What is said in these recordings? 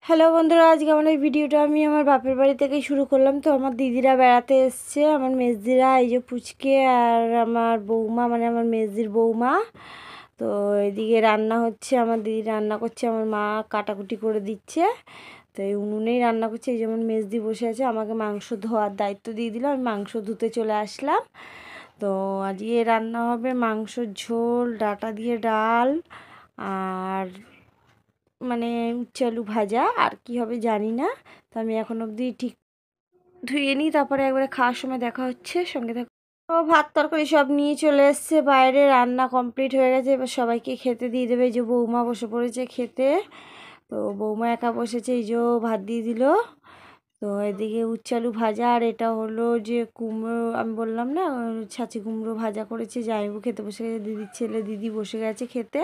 Hello বন্ধুরা, আজকে আমার এই ভিডিওটা আমি আমার বাপের বাড়ি থেকে শুরু করলাম। তো আমার দিদিরা বেড়াতে এসছে, আমার মেজদিরা, এই যে পুচকে আর আমার বৌমা, মানে আমার মেজদির বৌমা। তো এদিকে রান্না হচ্ছে, আমার দিদি রান্না করছে, আমার মা কাটাকুটি করে দিচ্ছে। তো এই উনুনেই রান্না করছে। এই যেমন মেজদি বসে আছে, আমাকে মাংস ধোয়ার দায়িত্ব দিয়ে দিল, আমি মাংস ধুতে চলে আসলাম। তো আজকে রান্না হবে মাংসর ঝোল, ডাঁটা দিয়ে ডাল, আর মানে উচ্ছে আলু ভাজা, আর কি হবে জানি না। তো আমি এখন অবধি ঠিক ধুয়ে নিই, তারপরে একবারে খাওয়ার সময় দেখা হচ্ছে, সঙ্গে থাকো। তো ভাত তরকারি সব নিয়ে চলে এসছে বাইরে, রান্না কমপ্লিট হয়ে গেছে, এবার সবাইকে খেতে দিয়ে দেবে। এই যে বৌমা বসে পড়েছে খেতে। তো বৌমা একা বসেছে, এই যে ভাত দিয়ে দিল। তো এদিকে উচ্ছে আলু ভাজা, আর এটা হলো যে কুমড়ো, আমি বললাম না ছাঁচি কুমড়ো ভাজা করেছে, জামাইবু খেতে বসে গেছে, দিদির ছেলে দিদি বসে গেছে খেতে।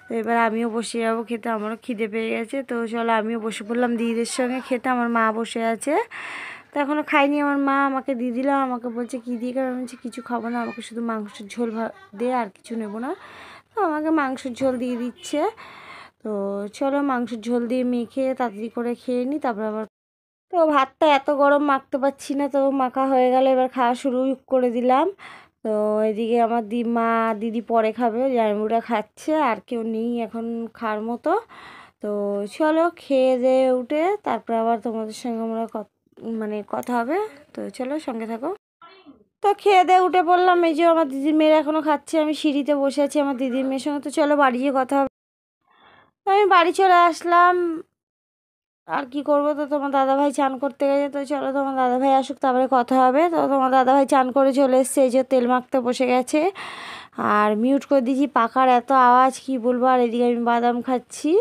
তো এবার আমিও বসে যাবো খেতে, আমারও খিদে পেয়ে গেছে। তো চলো আমিও বসে পড়লাম দিদিদের সঙ্গে খেতে। আমার মা বসে আছে, তো এখনও খাইনি। আমার মা আমাকে দিয়ে দিলাম, আমাকে বলছে কী দিয়ে খাবে, আমি বলছি কিছু খাবো না, আমাকে শুধু মাংসের ঝোল দে, আর কিছু নেবো না। তো আমাকে মাংসের ঝোল দিয়ে দিচ্ছে। তো চলো মাংসের ঝোল দিয়ে মেখে তাড়াতাড়ি করে খেয়ে নিই, তারপর আবার। তো ভাতটা এত গরম মাখতে পারছি না, তো মাখা হয়ে গেল, এবার খাওয়া শুরু করে দিলাম। তো এদিকে আমার মা দিদি পরে খাবে, জামাইবুড়া খাচ্ছে, আর কেউ নেই এখন খাওয়ার মতো। তো চলো খেয়ে দিয়ে উঠে তারপর আবার তোমাদের সঙ্গে আমরা মানে কথা হবে। তো চলো সঙ্গে থাকো। তো খেয়ে দিয়ে উঠে পড়লাম, এই যে আমার দিদির মেয়েরা এখনও খাচ্ছে, আমি সিঁড়িতে বসে আছি আমার দিদির মেয়ের সঙ্গে। তো চলো বাড়ি গিয়ে কথা হবে। তো আমি বাড়ি চলে আসলাম, আর কি করবো। তো তোমার দাদাভাই চান করতে গেছে, তো চলো তোমার দাদাভাই আসুক তারপরে কথা হবে। তো তোমার দাদাভাই চান করে চলে এসছে, এই যে তেল মাখতে বসে গেছে, আর মিউট করে দিয়েছি, পাখার এত আওয়াজ কি বলবো। আর এদিকে আমি বাদাম খাচ্ছি,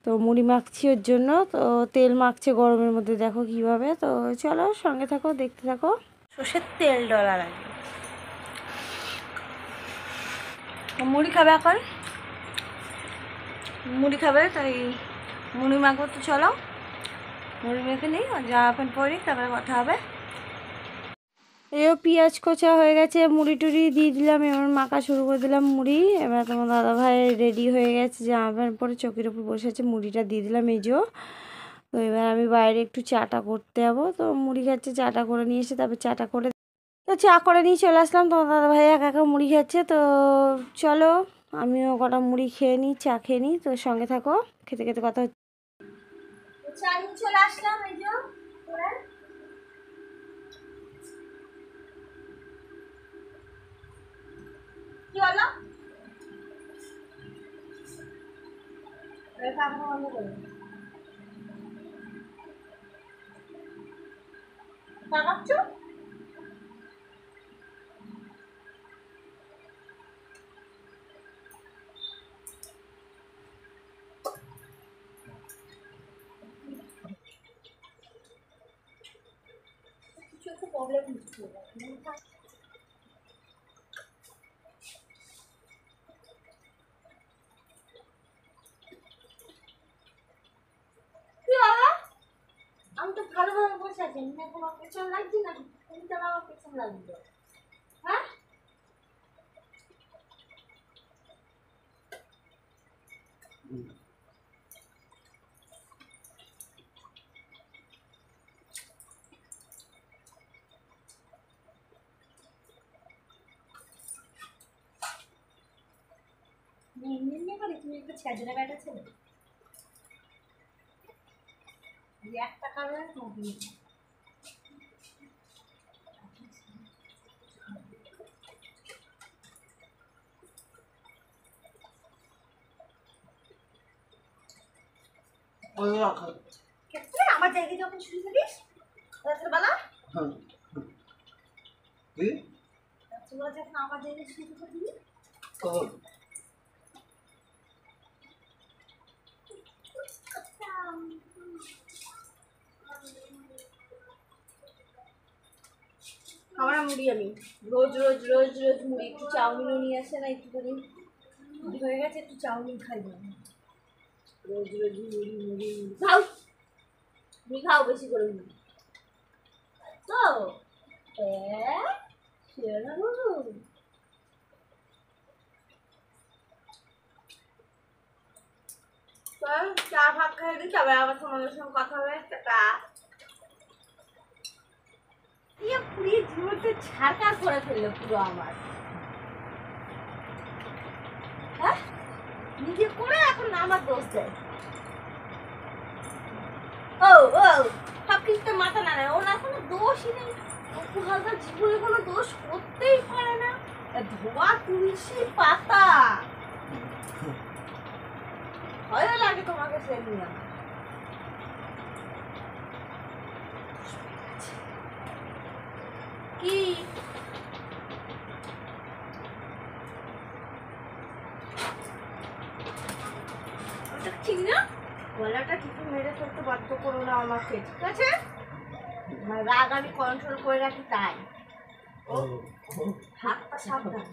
তো মুড়ি মাখছি ওর জন্য। তো তেল মাখছে গরমের মধ্যে, দেখো কিভাবে। তো চলো সঙ্গে থাকো, দেখতে থাকো। সর্ষের তেল ডলা লাগে, মুড়ি খাবে এখন, মুড়ি খাবে, তাই মুড়ি মাখবো। তো চলো মুড়ি মেখে নিই, জামা প্যান্ট পরে নিই, তারপরে কথা হবে। এও পেঁয়াজ কোচা হয়ে গেছে, মুড়ি টুড়ি দিয়ে দিলাম, এবার মাখা শুরু করে দিলাম মুড়ি। এবার তোমার দাদাভাই রেডি হয়ে গেছে, জামা প্যান্ট পরে চৌকির ওপর বসে আছে, মুড়িটা দিয়ে দিলাম এই যে। তো এবার আমি বাইরে একটু চাটা করতে যাবো। তো মুড়ি খাচ্ছে, চাটা করে নিয়ে এসে তারপর চাটা করে, তো চা করে নিয়ে চলে আসলাম। তোমার দাদাভাই একা একা মুড়ি খাচ্ছে। তো চলো আমিও কটা মুড়ি খেয়ে নিই, চা খেয়ে নিই। তো সঙ্গে থাকো, খেতে খেতে কথা হচ্ছে। চা নিয়ে চলে আসলাম, এই যে কি বলো, কাকাচ্ছ কিছু একটু প্রবলেম হচ্ছে। কি বলো, আমি তো ভালোভাবে বসে আছি, না তোমার পেছন লাগছে না, তুমি তো আমার পেছন লাগবে। হ্যাঁ এমনি করে তুমি একটা ছেঁচড়া ব্যাটা ছেলে, একটা কারণে তোমাকে ক্ষেত্রে আমার জায়গায় যখন শুরু করিস রাত্রে বেলা, রাত্রেবেলা যখন আমার জায়গায় শুরু করবি তখন আমার মুড়ি, আমি রোজ রোজ রোজ রোজ মুড়ি, একটু চাউমিনও নিয়ে আসে না, একটু করে হয়ে গেছে, একটু চাউমিন খাই না, রোজ রোজ মুড়ি মুড়ি খাও, তুমি খাও বেশি করে মুড়ি। তো না বাবু, চা ভাত খাই দিচ্ছি, আবার আবার তোমাদের সঙ্গে কথা হবে। টাটা। পুরো জীবনটা ছাড়কার করে ফেললো পুরো আমার। হ্যাঁ, নিজে করে এখন আমার দোষ দেয়। ও ও সব কিছুতে মাথা না নেয়, ওনার কোনো দোষই নেই। অপু হালদার জীবনে কোনো দোষ করতেই পারে না। ধোয়া তুলসী পাতা ভয় লাগে তোমাকে সে নিয়ে। কি ওটা ঠিক না? গলাটা টিপে মেরে ফেলতে বাধ্য করো না আমাকে, ঠিক আছে? আমার রাগ আমি কন্ট্রোল করে রাখি, তাই হাতটা সাবধান।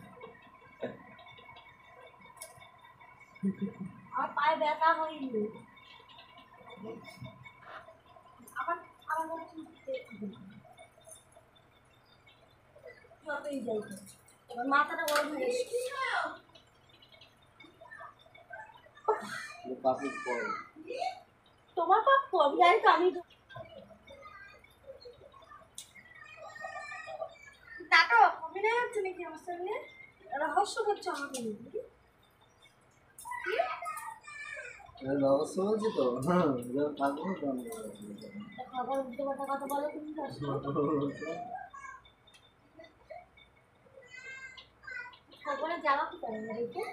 আমার পায়ে ব্যথা হয়নি। আমার আমার যতই যাই আমার মাথাটা গরম হয়ে গেছে। তোমার পাপ কম জানি তো, আমি নাটক অভিনয় হচ্ছে নাকি আমার সঙ্গে? রহস্য করছো আমাকে নিয়ে? রহস্য বলছি তো, খাবার উল্টো পাল্টা কথা বলো তুমি। তারপরে যাওয়া কি পারে না এইটা?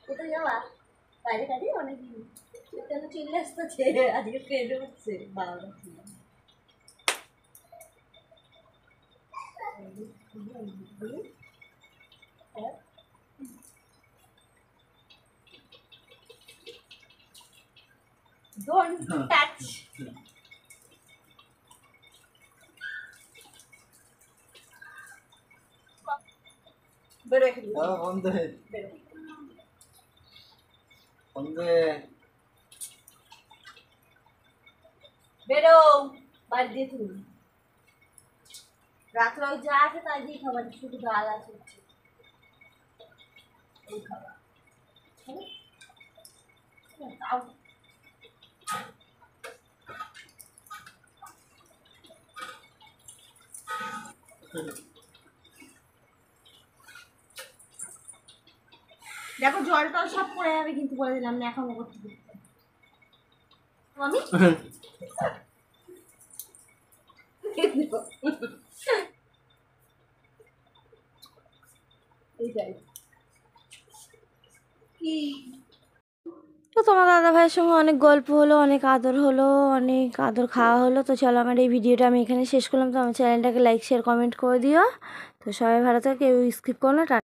কোথায় যাওয়া? বাইরে কাজে অনেক কেন চলে আসতেছে আজকে ট্রেনে উঠছে 12টা। Don't touch. বেরো এখান থেকে। বেরো বাড়ি দিয়ে তুমি। রাত্রে ওই যা আছে তাই দিয়ে খাবার, শুধু ডাল আছে এই খাবার। তাও দেখো জল টল সব পড়ে যাবে কিন্তু, বলে দিলাম না এখন করতে আমি এইটাই কি। তো তোমার দাদা ভাইয়ের সঙ্গে অনেক গল্প হলো, অনেক আদর হলো, অনেক আদর খাওয়া হলো। তো চলো আমার এই ভিডিওটা আমি এখানে শেষ করলাম। তো আমার চ্যানেলটাকে লাইক শেয়ার কমেন্ট করে দিও। তো সবাই ভালো থাকে, কেউ স্কিপ করো না।